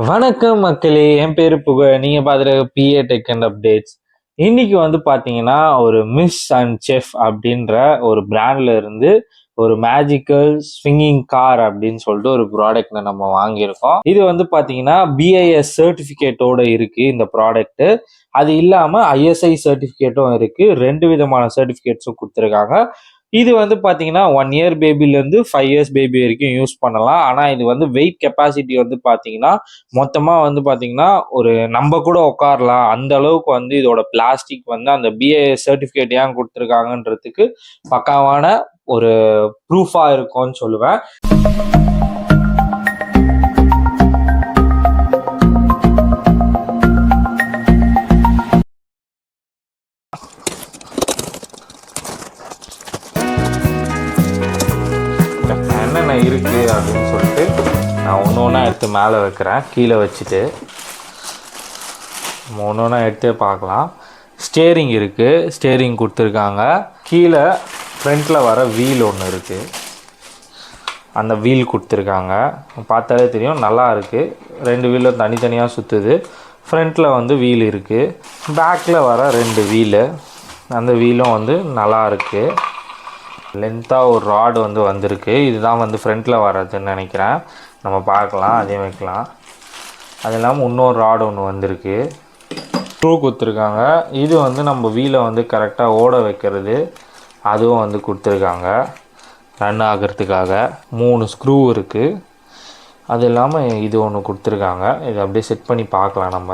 வணக்கம் மக்களே, என் பேரு புகழ். நீங்க பாத்துற பிஏ டெக் அண்ட் அப்டேட்ஸ். இன்னைக்கு பாத்தீங்கன்னா ஒரு மிஸ் அண்ட் செஃப் அப்படின்ற ஒரு பிராண்ட்ல இருந்து ஒரு மேஜிக்கல் ஸ்விங்கிங் கார் அப்படின்னு சொல்லிட்டு ஒரு ப்ராடக்ட் நம்ம வாங்கியிருக்கோம். இது பாத்தீங்கன்னா பிஐஎஸ் சர்டிபிகேட்டோட இருக்கு இந்த ப்ராடக்ட். அது இல்லாம ஐஎஸ்ஐ சர்டிபிகேட்டும் இருக்கு. ரெண்டு விதமான சர்டிபிகேட்ஸும் கொடுத்துருக்காங்க. இது பாத்தீங்கன்னா 1 இயர் பேபில இருந்து 5 இயர்ஸ் பேபி வரைக்கும் யூஸ் பண்ணலாம். ஆனா இது வெயிட் கெப்பாசிட்டி பாத்தீங்கன்னா மொத்தமா பாத்தீங்கன்னா ஒரு நம்ம கூட உட்காரலாம் அந்த அளவுக்கு இதோட பிளாஸ்டிக் அந்த பிஏஎஸ் சர்டிபிகேட் ஏன் கொடுத்துருக்காங்கன்றதுக்கு பக்காவான ஒரு ப்ரூஃபா இருக்கும்னு சொல்லுவேன். என்னென்ன இருக்கு அப்படின்னு சொல்லிட்டு நான் ஒன்று ஒன்றா எடுத்து மேலே வைக்கிறேன். கீழே வச்சுட்டு நம்ம ஒன்று ஒன்றா எடுத்தே பார்க்கலாம். ஸ்டேரிங் இருக்குது, ஸ்டேரிங் கொடுத்துருக்காங்க. கீழே ஃப்ரண்ட்டில் வர வீல் ஒன்று இருக்குது, அந்த வீல் கொடுத்துருக்காங்க. பார்த்தாலே தெரியும், நல்லா இருக்குது. ரெண்டு வீலும் தனித்தனியாக சுற்றுது. ஃப்ரண்ட்டில் வீல் இருக்குது. பேக்கில் வர ரெண்டு வீலு, அந்த வீலும் நல்லா இருக்குது. லென்த்தாக ஒரு ராடு வந்திருக்கு. இதுதான் ஃப்ரண்ட்டில் வர்றதுன்னு நினைக்கிறேன். நம்ம பார்க்கலாம், அதே வைக்கலாம். அது இல்லாமல் இன்னொரு ராடு ஒன்று வந்திருக்கு. ஸ்க்ரூ கொடுத்துருக்காங்க. இது நம்ம வீலை கரெக்டாக ஓட வைக்கிறது, அதுவும் கொடுத்துருக்காங்க ரன் ஆகிறதுக்காக. 3 ஸ்க்ரூ இருக்குது. அது இல்லாமல் இது ஒன்று கொடுத்துருக்காங்க. இதை அப்படியே செட் பண்ணி பார்க்கலாம் நம்ம.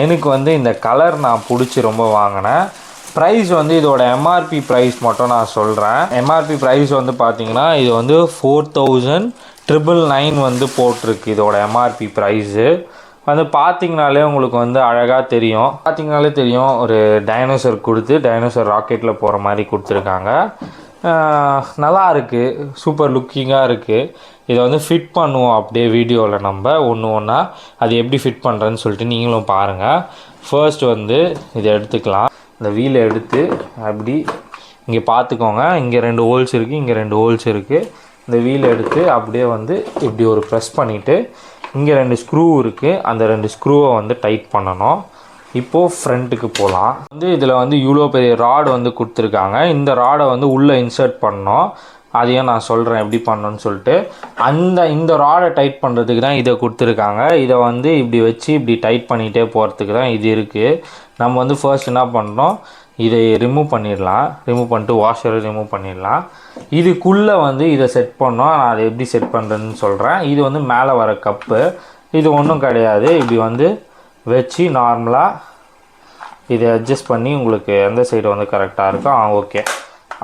எனக்கு இந்த கலர் நான் பிடிச்சி ரொம்ப வாங்கினேன். ப்ரைஸ் இதோட எம்ஆர்பி ப்ரைஸ் மட்டும் நான் சொல்கிறேன். எம்ஆர்பி ப்ரைஸ் பார்த்தீங்கன்னா இது 4,999 போட்டிருக்கு. இதோட எம்ஆர்பி ப்ரைஸு பார்த்தீங்கனாலே உங்களுக்கு அழகாக தெரியும். பார்த்தீங்கனாலே தெரியும், ஒரு டைனோசர் கொடுத்து டைனோசர் ராக்கெட்டில் போகிற மாதிரி கொடுத்துருக்காங்க. நல்லா இருக்குது, சூப்பர் லுக்கிங்காக இருக்குது. இதை ஃபிட் பண்ணுவோம் அப்படியே வீடியோவில் நம்ம ஒன்று ஒன்றா. அது எப்படி ஃபிட் பண்ணுறேன்னு சொல்லிட்டு நீங்களும் பாருங்கள். ஃபர்ஸ்ட் இதை எடுத்துக்கலாம். இந்த வீலை எடுத்து அப்படி இங்கே பார்த்துக்கோங்க. இங்கே 2 ஹோல்ஸ் இருக்குது, இங்கே 2 ஹோல்ஸ் இருக்குது. இந்த வீலை எடுத்து அப்படியே இப்படி ஒரு ப்ரெஸ் பண்ணிவிட்டு இங்கே 2 ஸ்க்ரூ இருக்குது, அந்த 2 ஸ்க்ரூவை டைட் பண்ணணும். இப்போது ஃப்ரண்ட்டுக்கு போகலாம். இதில் இவ்வளோ பெரிய ராடு கொடுத்துருக்காங்க. இந்த ராடை உள்ளே இன்சர்ட் பண்ணணும். அதையும் நான் சொல்கிறேன் எப்படி பண்ணணும்னு சொல்லிட்டு. இந்த ராடை டைட் பண்ணுறதுக்கு தான் இதை கொடுத்துருக்காங்க. இதை இப்படி வச்சு இப்படி டைட் பண்ணிகிட்டே போகிறதுக்கு தான் இது இருக்குது. நம்ம ஃபர்ஸ்ட் என்ன பண்ணுறோம், இதை ரிமூவ் பண்ணிடலாம். ரிமூவ் பண்ணிட்டு வாஷரை ரிமூவ் பண்ணிடலாம். இதுக்குள்ளே இதை செட் பண்ணோம். நான் அதை எப்படி செட் பண்ணுறேன்னு சொல்கிறேன். இது மேலே வர கப்பு, இது ஒன்றும் கிடையாது. இப்படி வச்சு நார்மலாக இதை அட்ஜஸ்ட் பண்ணி உங்களுக்கு எந்த சைடு கரெக்டாக இருக்கோ ஓகே,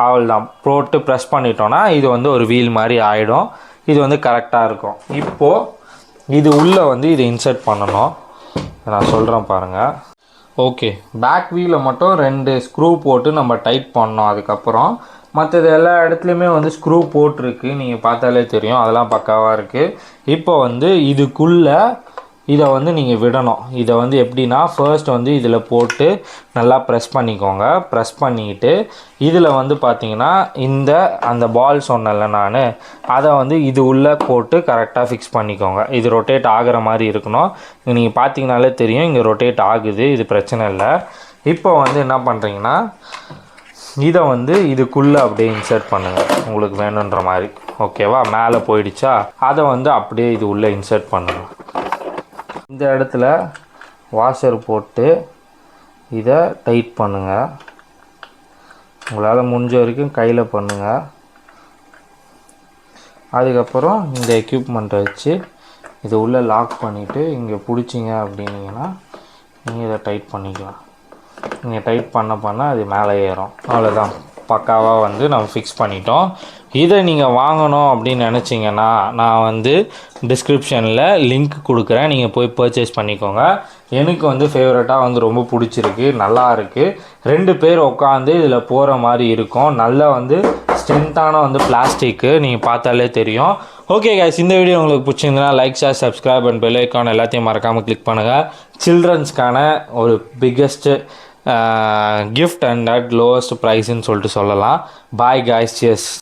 அவள் தான் போட்டு ப்ரெஸ் பண்ணிட்டோன்னா இது ஒரு வீல் மாதிரி ஆகிடும். இது கரெக்டாக இருக்கும். இப்போது இது உள்ளே இதை இன்சர்ட் பண்ணணும். நான் சொல்கிறேன் பாருங்கள். ஓகே, பேக் வீலை மட்டும் 2 ஸ்க்ரூ போட்டு நம்ம டைட் பண்ணோம். அதுக்கப்புறம் மற்றது எல்லா இடத்துலையுமே ஸ்க்ரூ போட்டிருக்கு, நீங்கள் பார்த்தாலே தெரியும். அதெல்லாம் பக்காவாக இருக்குது. இப்போ இதுக்குள்ளே இதை நீங்கள் விடணும். இதை எப்படின்னா ஃபர்ஸ்ட் இதில் போட்டு நல்லா ப்ரெஸ் பண்ணிக்கோங்க. ப்ரெஸ் பண்ணிக்கிட்டு இதில் பார்த்தீங்கன்னா அந்த பால் சொன்னல நான், அதை இது உள்ளே போட்டு கரெக்டாக ஃபிக்ஸ் பண்ணிக்கோங்க. இது ரொட்டேட் ஆகிற மாதிரி இருக்கணும். நீங்கள் பார்த்தீங்கனாலே தெரியும், இங்கே ரொட்டேட் ஆகுது. இது பிரச்சனை இல்லை. இப்போ என்ன பண்ணுறீங்கன்னா இதை இதுக்குள்ளே அப்படியே இன்சர்ட் பண்ணுங்கள், உங்களுக்கு வேணுன்ற மாதிரி. ஓகேவா, மேலே போயிடுச்சா, அதை அப்படியே இது உள்ளே இன்சர்ட் பண்ணுங்கள். இந்த இடத்துல வாஷர் போட்டு இதை டைட் பண்ணுங்கள். உங்களால் முடிஞ்ச வரைக்கும் கையில் பண்ணுங்கள். அதுக்கப்புறம் இந்த எக்யூப்மெண்ட்டை வச்சு இதை உள்ளே லாக் பண்ணிவிட்டு இங்கே பிடிச்சிங்க அப்படின்னீங்கன்னா நீங்கள் இதை டைட் பண்ணிக்கலாம். நீங்கள் டைட் பண்ண அது மேலே ஏறும். அவ்வளோதான், பக்காவாக நம்ம ஃபிக்ஸ் பண்ணிட்டோம். இதை நீங்கள் வாங்கணும் அப்படின்னு நினச்சிங்கன்னா நான் டிஸ்கிரிப்ஷனில் லிங்க் கொடுக்குறேன், நீங்கள் போய் பர்ச்சேஸ் பண்ணிக்கோங்க. எனக்கு ஃபேவரட்டாக ரொம்ப பிடிச்சிருக்கு, நல்லா இருக்குது. 2 பேர் உட்காந்து இதில் போகிற மாதிரி இருக்கும். நல்லா ஸ்ட்ரென்த்தான பிளாஸ்டிக்கு, நீங்கள் பார்த்தாலே தெரியும். ஓகே கைஸ், இந்த வீடியோ உங்களுக்கு பிடிச்சிருந்ததுன்னா like, share, subscribe and bell icon எல்லாத்தையும் மறக்காமல் கிளிக் பண்ணுங்கள். சில்ட்ரன்ஸ்க்கான ஒரு biggest gift and at lowest ப்ரைஸ்ன்னு சொல்லிட்டு சொல்லலாம். Bye guys, cheers.